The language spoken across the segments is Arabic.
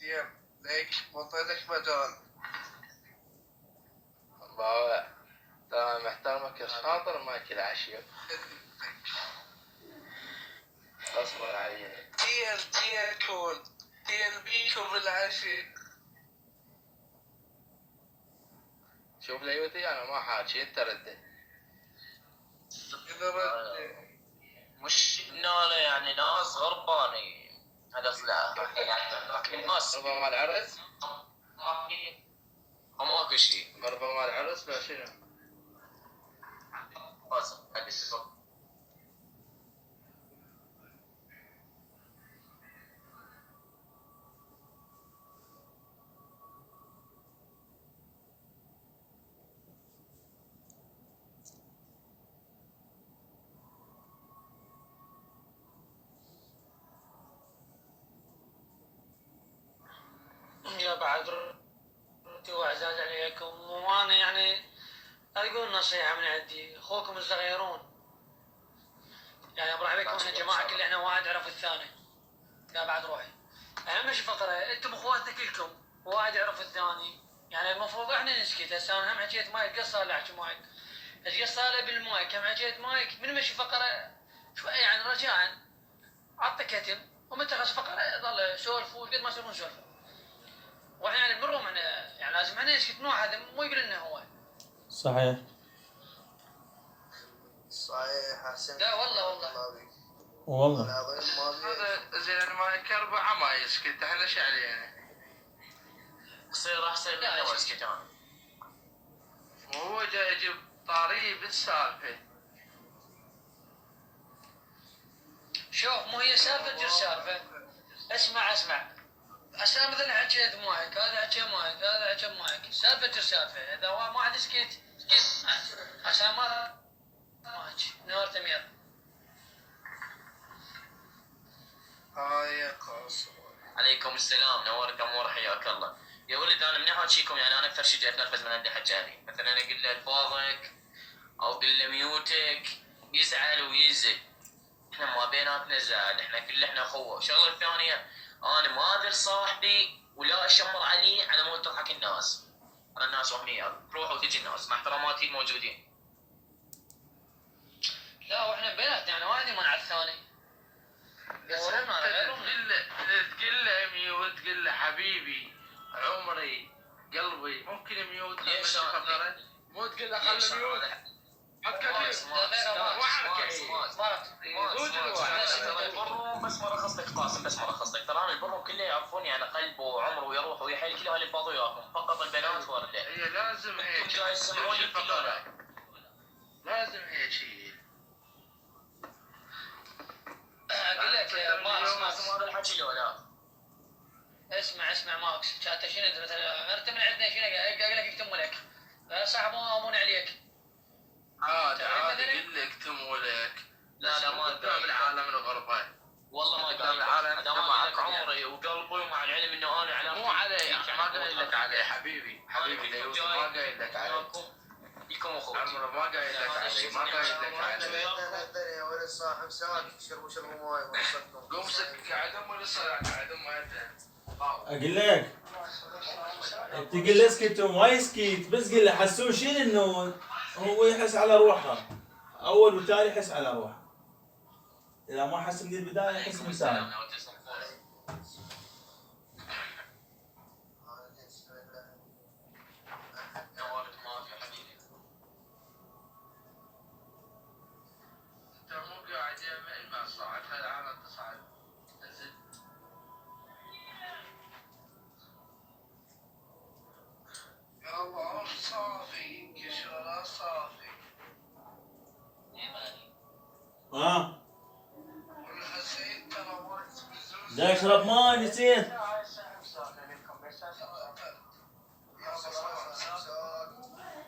يلا ليك منطقتك مجال. بابا ترى محترمك الشاطر ما اكل عشية. اصبر علي. تين كون تين بيكم بالعشي. شوف ليوتي انا ما حاكي انت رده. اذا رد مش انه يعني ناس غرباني هذا طلع الناس غربة مال العرس؟ هم ماكو شيء غربة مال العرس لا شنو؟ بس حق السوق. يا بعد ردي واعزاز عليكم، وانا يعني اقول نصيحه من عندي، اخوكم الصغيرون يعني ابو عليكم احنا جماعه كل احنا واحد عرف الثاني. لا بعد روحي اهم شي فقره انتم اخواتنا كلكم واحد يعرف الثاني، يعني المفروض احنا نسكت. هسه انا هم حكيت مايك قصه لا احكي مايك ايش قصه له بالمايك، هم حكيت مايك من مشي فقره شوي يعني رجاء عطى كتم ومتى خلص فقره ظل سولفوا قد ما يصيرون سولفوا، واحنا يعني بنروم يعني لازم احنا نسكت، نوع هذا مو يقول لنا هو صحيح. صحيح حسن. لا والله والله هذا زين ما كربعه ما يسكت احنا ايش علينا؟ يصير احسن منه واسكت انا. وهو جاي يجيب طاري بالسالفه. شوف مو هي سالفه تجر سالفه. اسمع عشان مثلا حكيت مايك هذا حكى مايك هذا حكى مايك، سالفه تجر سالفه. اذا ما حد سكت عشان ما مايك نور تمير. هاي قاصر. عليكم السلام نورك امور حياك الله. يا ولد انا من احاكيكم يعني انا اكثر شيء جاي اتنرفز من عند حجاني، مثلا انا اقول له الفاظك او اقول له ميوتك يزعل ويزعل. احنا ما بيناتنا زعل، احنا اخوه. الشغله الثانيه انا ما اذل صاحبي ولا اشمر عليه على مود تضحك الناس. انا الناس وهمي تروح وتجي الناس مع احتراماتي الموجودين. لا واحنا بيناتنا يعني واحد يمنع الثاني. بس انت تقول له ميوت تقول له حبيبي عمري قلبي ممكن ميوت ليش مو تقول له خلي ميوت بس ما رخصتك قاسم، بس ما رخصتك. ترى انا البرو كله يعرفوني على قلبه وعمره ويروح ويحيل كل اللي فاضوا ياكم، فقط البنات ورده. هي لازم هيك جاي تسمعوني كلنا لازم هيك شيء. اقول لك يا ماكس هذا الحكي لو لا اسمع ماكس كانت شنو انت مثلا انت من عندنا شنو اقول لك يكتم لك صاحب امون عليك عادي قل لك تمو لك. لا ما قدام العالم الغربي والله ما قدام قال العالم هذا معك عمري وقلبي ومع العلم انه انا على مو علي ما قايل لك عليه حبيبي ليوسف ما قايل لك عليه لكم اخوتي عمره ما قايل لك عليه ما قايل لك عليه. يا ولد صاحب ساكت شربوا ماي وصلتم. قوم سك قاعد ولا صار قاعد ما يدري. اقول لك تقول له اسكت وما يسكت، بس قل له حسوشين انه هو يحس على روحه اول وتالي يحس على روحه. اذا ما حس من البدايه يحس من ثاني. دا اشرب ماء نسيت.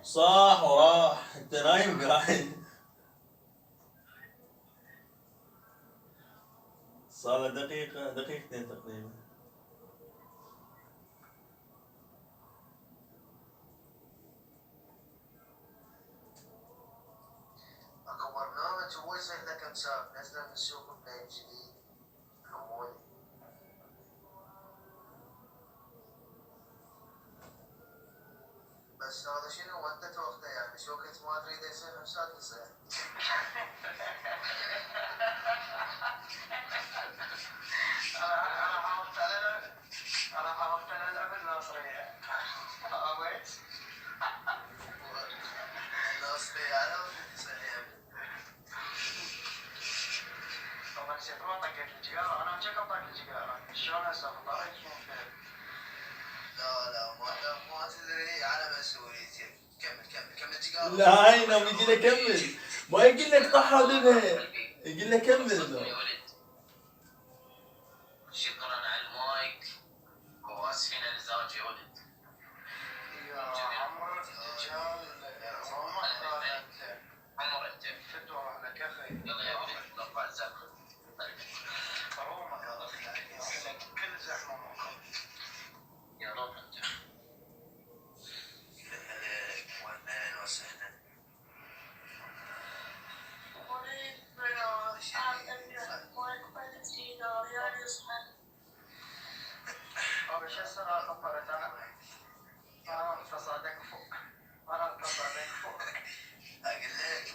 صح وراح انت نايم قاعد. صار له دقيقتين تقريبا. اكو برنامج هو يصير له كم ساعه نزله من السوق بلاي جديد حمولي. يعني شو كنت ما تريد يصير مسدسة. انا حاولت العب الناصرية. أويت. الناصرية على وجه سليم. طبعا شفت ما طقيت الجيارة، انا شكل طق الجيارة، شلون هسه طريت لا ما تدري على مسؤوليتي. كمل تقال. لا هاي نوم يجي له كمل، ما يقول لك طحها ذبها، يقول له كمل. يا ولد شكرا على المايك واسفين على الزواج يا ولد. يا عمر الرجال عمر انت فتوى لك يا اخي. يلا يا ولد نرفع الزقف. روما يا اخي كل زحمه ممكن. يا روح انت. واهلا وسهلا. أريد أن وأقبل في ريال يصحى. أبي شو السنة خبرت أنا تصادق فوق. أنا تصادق فوق. اقول لك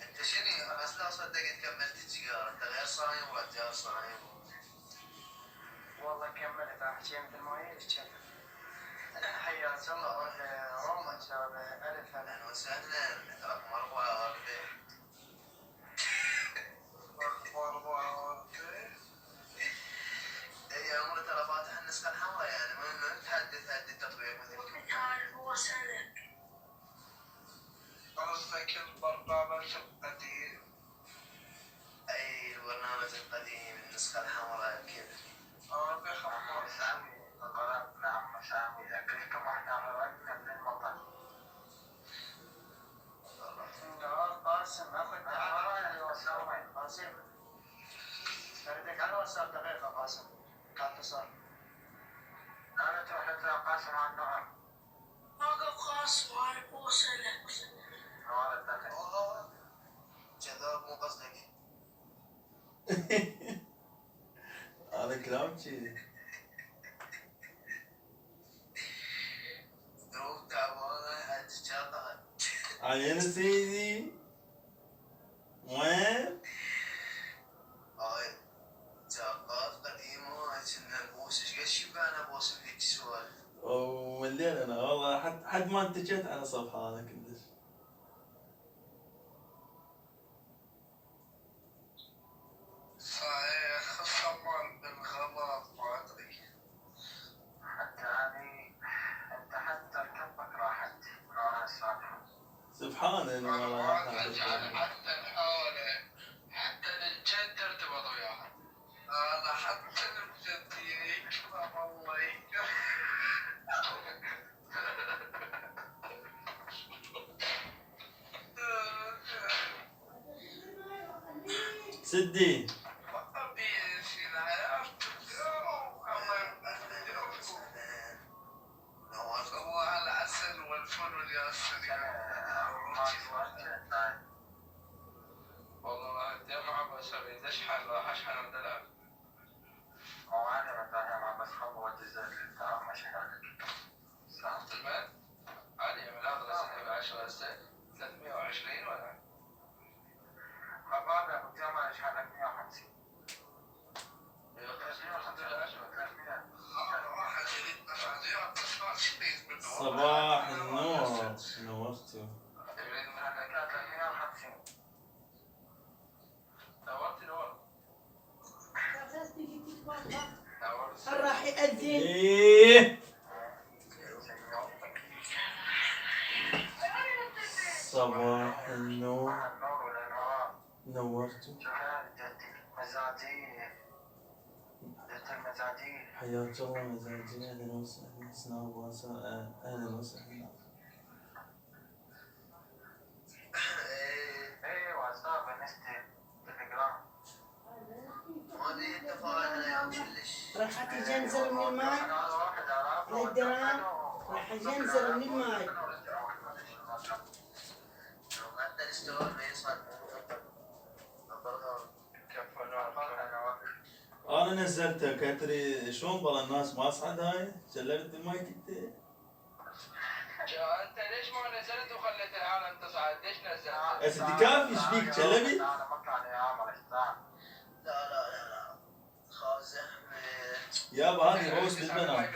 انت شنو بس لا صدقت كملت التجاره. انت غير صايم ورجال صايم. والله كملت أحكي مثل ما يجي. حياك الله روما إن شاء الله. ألف هلا. اهلا وسهلا. رقم 44. اي عمري ترى فاتح النسخه الحمراء يعني ما تحدث هدي التطبيق مثل وقت هذا هو سلك. قصدك البرنامج القديم. اي البرنامج القديم النسخه الحمراء كذا. أبي خبر سامي. ضربنا عم سامي. قلتم احنا غرقنا من المطر. لا قاسم اخذ تعال وسام. قاسم اردك على واتساب دقيقة قاسم. كان اتصال. أنا تروح تلاقي قاسم على النهر. واقف خاص وأنا هو سلك. هذا الدقيق. كذاب مو قصدك. هذا كلام شي. ظروف تعبانه التجاره. عين سيدي وين؟ هاي جاقات قديمه كنا نبوس ايش قد شبعنا بوس بهيج سوالف. ومليت انا والله حد ما انتجت على صفحه هذا كلش. صحيح صمم بالغلط ما ادري. حتى انت حتى ركبك راحت السالفه. سبحان الله والله. حتى الحاله حتى الجد ارتبط وياها. انا حتى الجد يكرم الله يكرم. سدي هو على العسل والفل والياسر. والله الجامعة بسوي تشحن راح اشحن الدلع. وأنا متاهم بس خبوة الزر الدعم اشحنك. ساعة المال عادي من أدرس ب 10 سنة 320 ولا؟ خبابة بالجامعة اشحنك 150. 150 الحمد لله 300. صباح النور نورتوا. يريد من هناك 350. نورت نور. راح يأذن. ايه صباح النور نورتوا. مزاجية. جدتي المزاجية. حياك الله مزاجي. اهلا وسهلا سناب واسا. اهلا وسهلا. ايه واتساب انستي تليجرام. ما ادري اتفقنا يوم كلش. راح تجنزر من الماء للدرام. راح تجنزر من الماء. حتى الاستوار ما يصعد. انا نزلته كتري شلون بلا الناس ما اصعد هاي سلمت المايك انت. انت ليش ما نزلت وخليت العالم تصعد؟ ليش نزلت؟ يا سيدي كافي ايش فيك شلبي؟ انا مكاني يا عمر استاذ. لا خاف زحمة. يابا هذه يبوس بالبنات.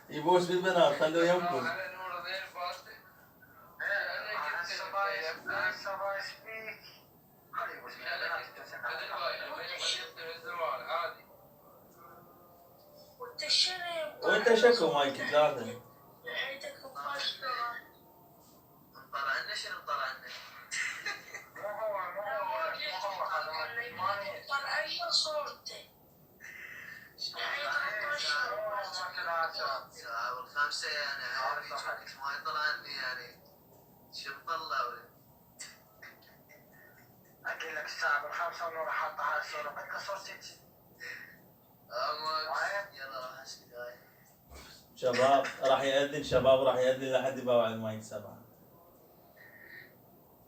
يبوس بالبنات خلوه ينفذ. على نور ذيل باسطي. هسه بايش فيك؟ خليه بس عادي. وانت شنو؟ وانت شكو مايك ثلاثة. حياتك مباشرة. طلعنا شنو طلعنا؟ مو هو هذا طلع لي صورتي. ساعة والخمسة يعني عارف يشوفك ما يطلع عني يعني شو مطلع ولي؟ اقول لك الساعة بالخمسة ونور حاطة هاي الصورة بدك صورتك. يلا راح اسكت هاي. شباب راح يأذن، شباب راح يأذن لحد يباوع المايك 7.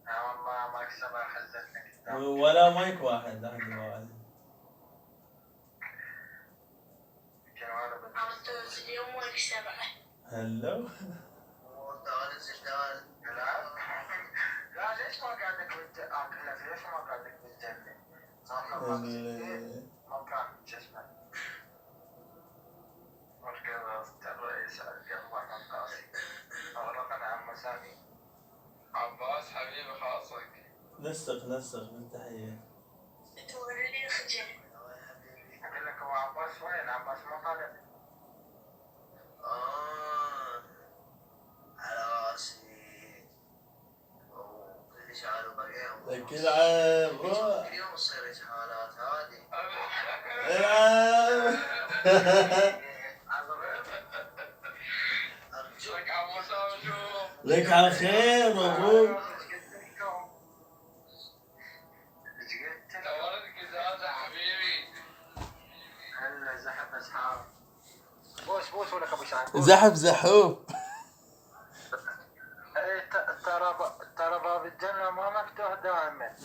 يا والله ما اكسبها حزتك. ولا مايك واحد لحد يباوع. عملت اليوم ويكسبها. هلو. تعال انزل تعال. لا ليش ما قاعدك اقول لك ليش ما قاعدك بالجنة؟ مكان شو اسمه؟ مركز الرئيس الجمهورية القاسي. أغلقنا عن مسامي. عباس حبيبي خاصك. نسق بالتحية. توري لي الخجل. أقول لك هو عباس وين؟ عباس ما طالع. على راسي. كل شعار وبقيهم. لكن عام روح. كل يوم تصير اشعالات هذه. العام. لك عم وسام شوف. لك على خير مبروك. دورتك ازازة حبيبي. هلا زحف أصحاب. بوس ولك أبو شعب. زحف زحوف. ترى باب الجنة ما مفتوح دائما.